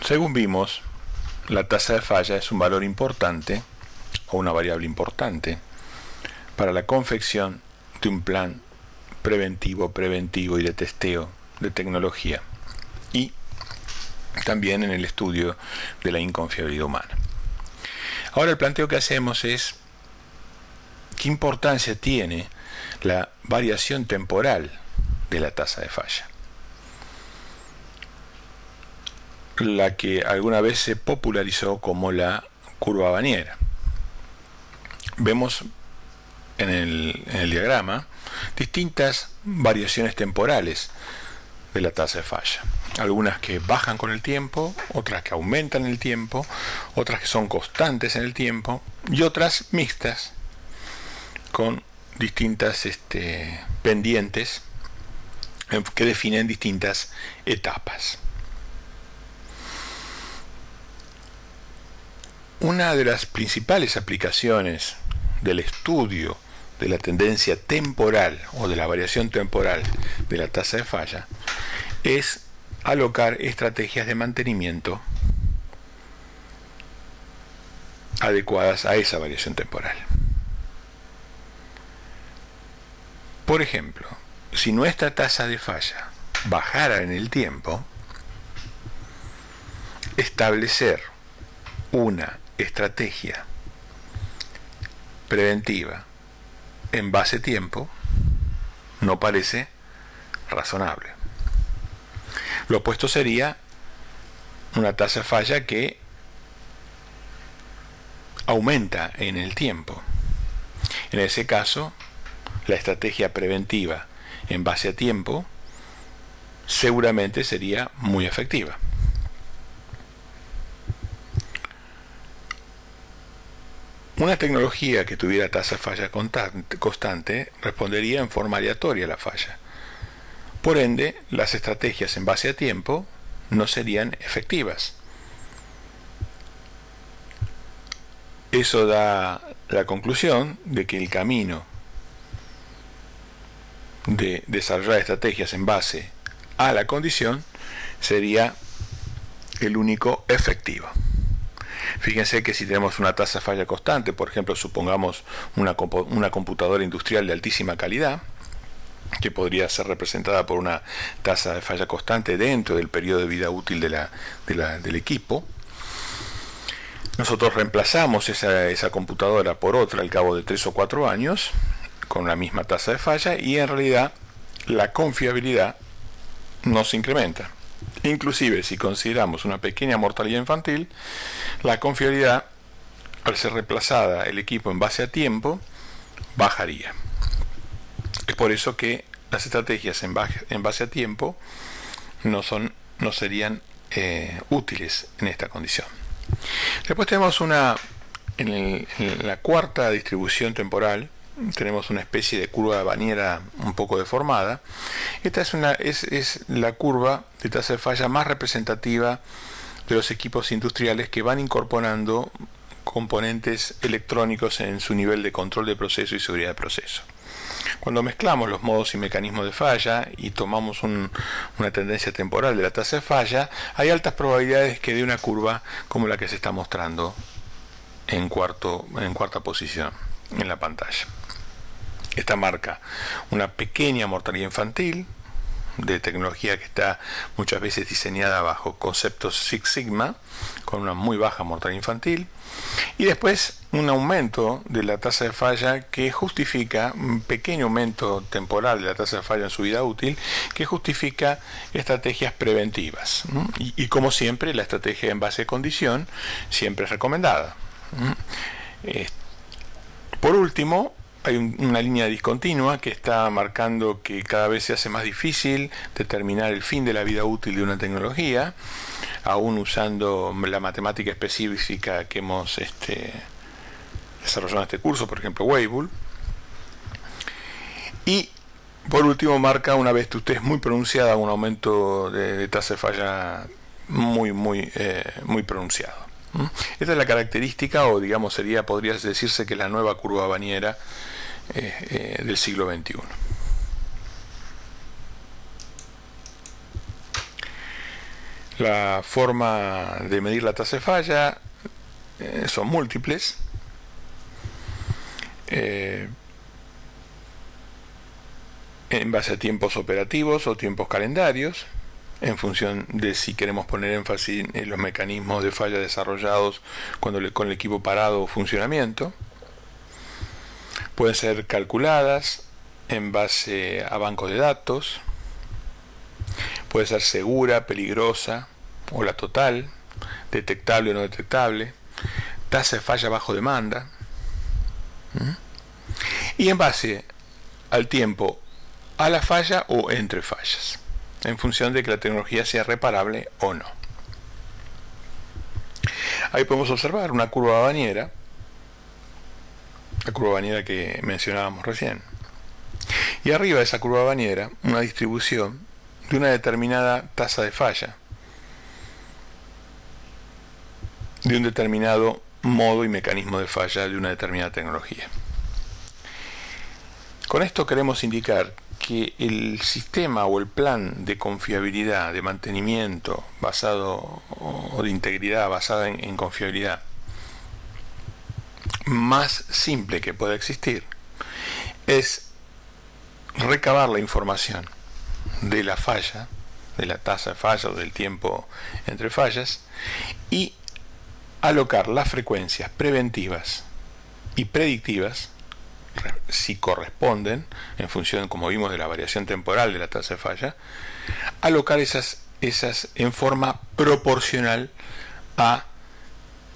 Según vimos, la tasa de falla es un valor importante o una variable importante para la confección de un plan preventivo y de testeo de tecnología y también en el estudio de la inconfiabilidad humana. Ahora el planteo que hacemos es ¿qué importancia tiene la variación temporal de la tasa de falla? La que alguna vez se popularizó como la curva Banniera. Vemos en el diagrama distintas variaciones temporales de la tasa de falla. Algunas que bajan con el tiempo, otras que aumentan el tiempo, otras que son constantes en el tiempo y otras mixtas con distintas pendientes que definen distintas etapas. Una de las principales aplicaciones del estudio de la tendencia temporal o de la variación temporal de la tasa de falla es alocar estrategias de mantenimiento adecuadas a esa variación temporal. Por ejemplo, si nuestra tasa de falla bajara en el tiempo, establecer una estrategia preventiva en base tiempo no parece razonable. Lo opuesto sería una tasa de falla que aumenta en el tiempo. En ese caso, la estrategia preventiva en base a tiempo seguramente sería muy efectiva. Una tecnología que tuviera tasa de falla constante respondería en forma aleatoria a la falla. Por ende, las estrategias en base a tiempo no serían efectivas. Eso da la conclusión de que el camino de desarrollar estrategias en base a la condición sería el único efectivo. Fíjense que si tenemos una tasa de falla constante, por ejemplo, supongamos una computadora industrial de altísima calidad, que podría ser representada por una tasa de falla constante dentro del periodo de vida útil del equipo, nosotros reemplazamos esa computadora por otra al cabo de 3 o 4 años, con la misma tasa de falla, y en realidad la confiabilidad no se incrementa. Inclusive si consideramos una pequeña mortalidad infantil, la confiabilidad, al ser reemplazada el equipo en base a tiempo, bajaría. Es por eso que las estrategias en base a tiempo no serían útiles en esta condición. Después tenemos en la cuarta distribución temporal, tenemos una especie de curva Banniera un poco deformada. Esta es la curva de tasa de falla más representativa de los equipos industriales que van incorporando componentes electrónicos en su nivel de control de proceso y seguridad de proceso. Cuando mezclamos los modos y mecanismos de falla y tomamos una tendencia temporal de la tasa de falla, hay altas probabilidades que dé una curva como la que se está mostrando en cuarta posición en la pantalla. Esta marca una pequeña mortalidad infantil de tecnología que está muchas veces diseñada bajo conceptos Six Sigma, con una muy baja mortalidad infantil, y después un aumento de la tasa de falla que justifica, un pequeño aumento temporal de la tasa de falla en su vida útil, que justifica estrategias preventivas. Y como siempre, la estrategia en base a condición siempre es recomendada. Por último, hay una línea discontinua que está marcando que cada vez se hace más difícil determinar el fin de la vida útil de una tecnología, aún usando la matemática específica que hemos desarrollado en este curso, por ejemplo Weibull. Y por último marca una virtud muy pronunciada, un aumento de tasa de falla muy pronunciado. Esta es la característica, o digamos podría decirse que la nueva curva Banniera del siglo XXI. La forma de medir la tasa de falla son múltiples. En base a tiempos operativos o tiempos calendarios, en función de si queremos poner énfasis en los mecanismos de falla desarrollados con el equipo parado o funcionamiento. Pueden ser calculadas en base a bancos de datos. Puede ser segura, peligrosa o la total, detectable o no detectable, tasa de falla bajo demanda. Y en base al tiempo a la falla o entre fallas, en función de que la tecnología sea reparable o no. Ahí podemos observar una curva bañera, la curva bañera que mencionábamos recién. Y arriba de esa curva bañera, una distribución de una determinada tasa de falla, de un determinado modo y mecanismo de falla de una determinada tecnología. Con esto queremos indicar que el sistema o el plan de confiabilidad, de mantenimiento basado o de integridad basada en confiabilidad más simple que pueda existir es recabar la información de la falla, de la tasa de falla o del tiempo entre fallas, y alocar las frecuencias preventivas y predictivas, si corresponden, en función, como vimos, de la variación temporal de la tasa de falla, alocar esas en forma proporcional a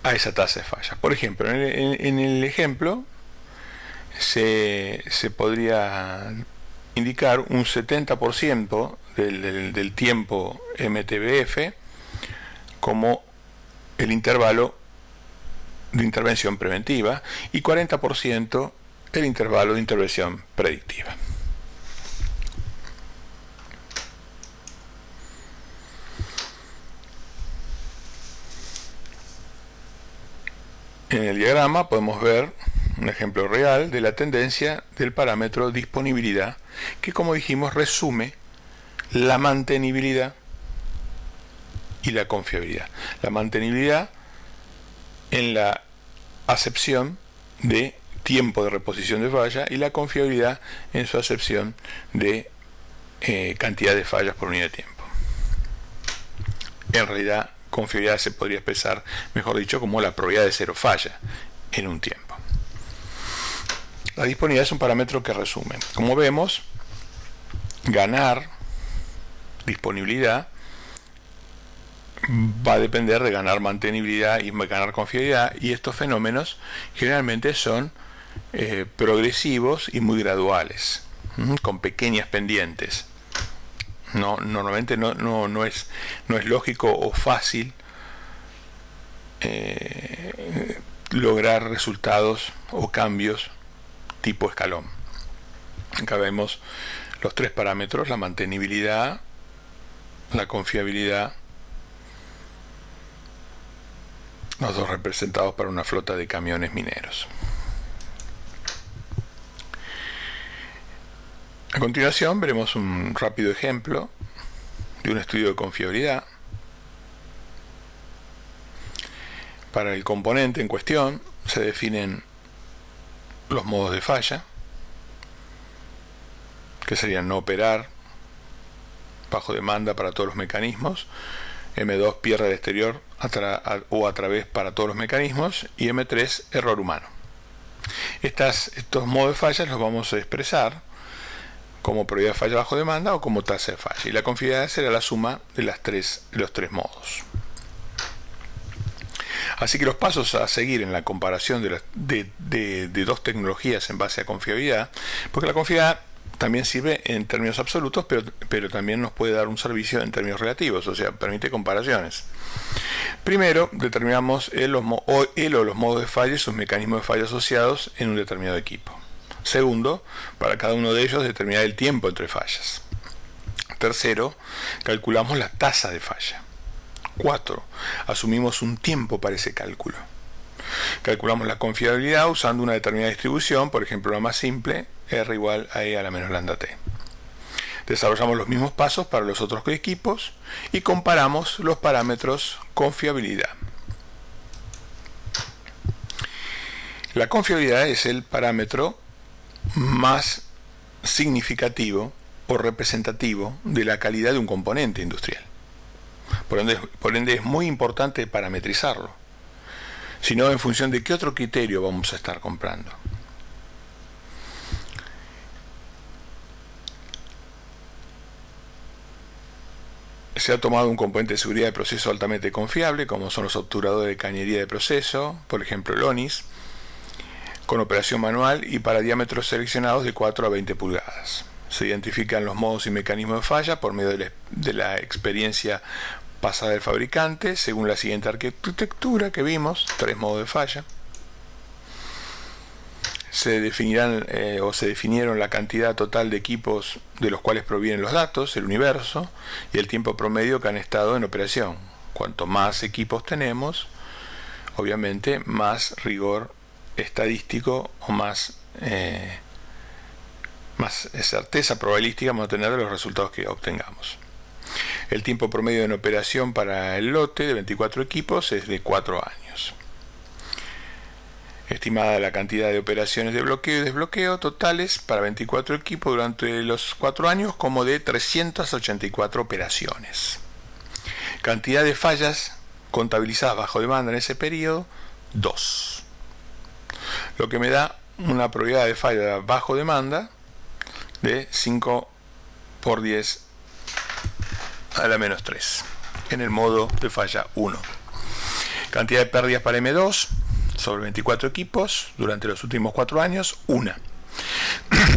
esa tasa de falla. Por ejemplo, en el ejemplo se podría indicar un 70% del tiempo MTBF como el intervalo de intervención preventiva y 40% el intervalo de intervención predictiva. En el diagrama podemos ver un ejemplo real de la tendencia del parámetro disponibilidad, que, como dijimos, resume la mantenibilidad y la confiabilidad. La mantenibilidad en la acepción de tiempo de reposición de falla y la confiabilidad en su acepción de cantidad de fallas por unidad de tiempo. En realidad, confiabilidad se podría expresar, mejor dicho, como la probabilidad de cero falla en un tiempo. La disponibilidad es un parámetro que resume. Como vemos, ganar disponibilidad va a depender de ganar mantenibilidad y ganar confiabilidad, y estos fenómenos generalmente son progresivos y muy graduales, con pequeñas pendientes. Normalmente no es lógico o fácil lograr resultados o cambios tipo escalón. Acá vemos los tres parámetros: la mantenibilidad, la confiabilidad, los dos representados para una flota de camiones mineros. A continuación veremos un rápido ejemplo de un estudio de confiabilidad. Para el componente en cuestión se definen los modos de falla, que serían no operar, bajo demanda para todos los mecanismos, M2 pierde al exterior o a través para todos los mecanismos, y M3 error humano. Estos modos de fallas los vamos a expresar como probabilidad de falla bajo demanda o como tasa de falla, y la confiabilidad será la suma de los tres modos. Así que los pasos a seguir en la comparación de dos tecnologías en base a confiabilidad, porque la confiabilidad también sirve en términos absolutos, pero también nos puede dar un servicio en términos relativos, o sea, permite comparaciones. Primero, determinamos el o los modos de falla y sus mecanismos de falla asociados en un determinado equipo. Segundo, para cada uno de ellos determinar el tiempo entre fallas. Tercero, calculamos la tasa de falla. 4. Asumimos un tiempo para ese cálculo. Calculamos la confiabilidad usando una determinada distribución, por ejemplo la más simple, R igual a E a la menos lambda T. Desarrollamos los mismos pasos para los otros equipos y comparamos los parámetros confiabilidad. La confiabilidad es el parámetro más significativo o representativo de la calidad de un componente industrial. Por ende es muy importante parametrizarlo, sino en función de qué otro criterio vamos a estar comprando. Se ha tomado un componente de seguridad de proceso altamente confiable, como son los obturadores de cañería de proceso, por ejemplo el ONIS, con operación manual y para diámetros seleccionados de 4 a 20 pulgadas. Se identifican los modos y mecanismos de falla por medio de la experiencia pasada del fabricante, según la siguiente arquitectura que vimos, 3 modos de falla. Se definieron la cantidad total de equipos de los cuales provienen los datos, el universo, y el tiempo promedio que han estado en operación. Cuanto más equipos tenemos, obviamente más rigor estadístico o más certeza probabilística vamos a tener de los resultados que obtengamos. El tiempo promedio en operación para el lote de 24 equipos es de 4 años. Estimada la cantidad de operaciones de bloqueo y desbloqueo totales para 24 equipos durante los 4 años como de 384 operaciones. Cantidad de fallas contabilizadas bajo demanda en ese periodo, 2. Lo que me da una probabilidad de falla bajo demanda de 5 por 10 a la menos 3 en el modo de falla 1. Cantidad de pérdidas para M2 sobre 24 equipos durante los últimos 4 años, 1.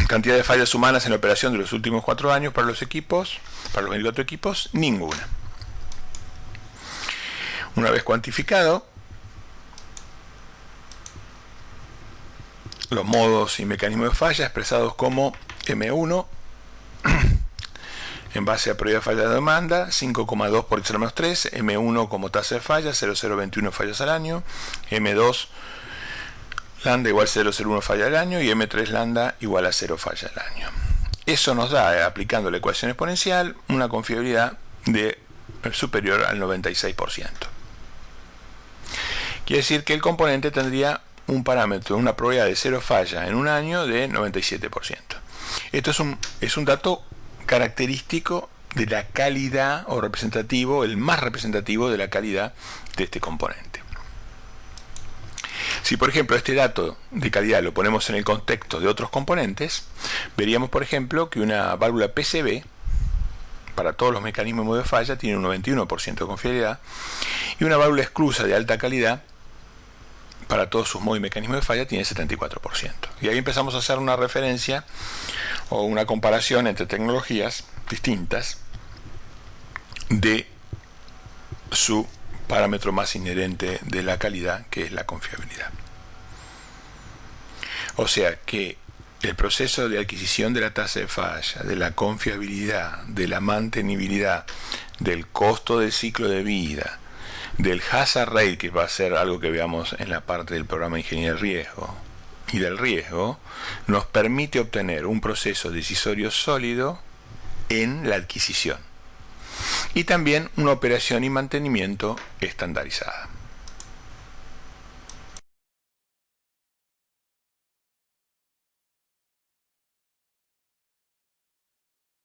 Cantidad de fallas humanas en la operación de los últimos 4 años para los equipos, para los 24 equipos, ninguna. Una vez cuantificado los modos y mecanismos de falla expresados como M1 en base a probabilidad de falla de demanda, 5,2 por 10 a la menos 3, M1 como tasa de falla, 0,021 fallas al año, M2 lambda igual a 0,01 falla al año y M3 lambda igual a 0 falla al año. Eso nos da, aplicando la ecuación exponencial, una confiabilidad superior al 96%. Quiere decir que el componente tendría un parámetro, una probabilidad de 0 falla en un año de 97%. Esto es un dato característico de la calidad o representativo, el más representativo de la calidad de este componente. Si por ejemplo este dato de calidad lo ponemos en el contexto de otros componentes, veríamos por ejemplo que una válvula PCB para todos los mecanismos de falla tiene un 91% de confiabilidad y una válvula esclusa de alta calidad para todos sus modos y mecanismos de falla tiene 74%. Y ahí empezamos a hacer una referencia o una comparación entre tecnologías distintas de su parámetro más inherente de la calidad, que es la confiabilidad. O sea que el proceso de adquisición de la tasa de falla, de la confiabilidad, de la mantenibilidad, del costo del ciclo de vida, del hazard rate, que va a ser algo que veamos en la parte del programa de ingeniería de riesgo, y del riesgo, nos permite obtener un proceso decisorio sólido en la adquisición y también una operación y mantenimiento estandarizada.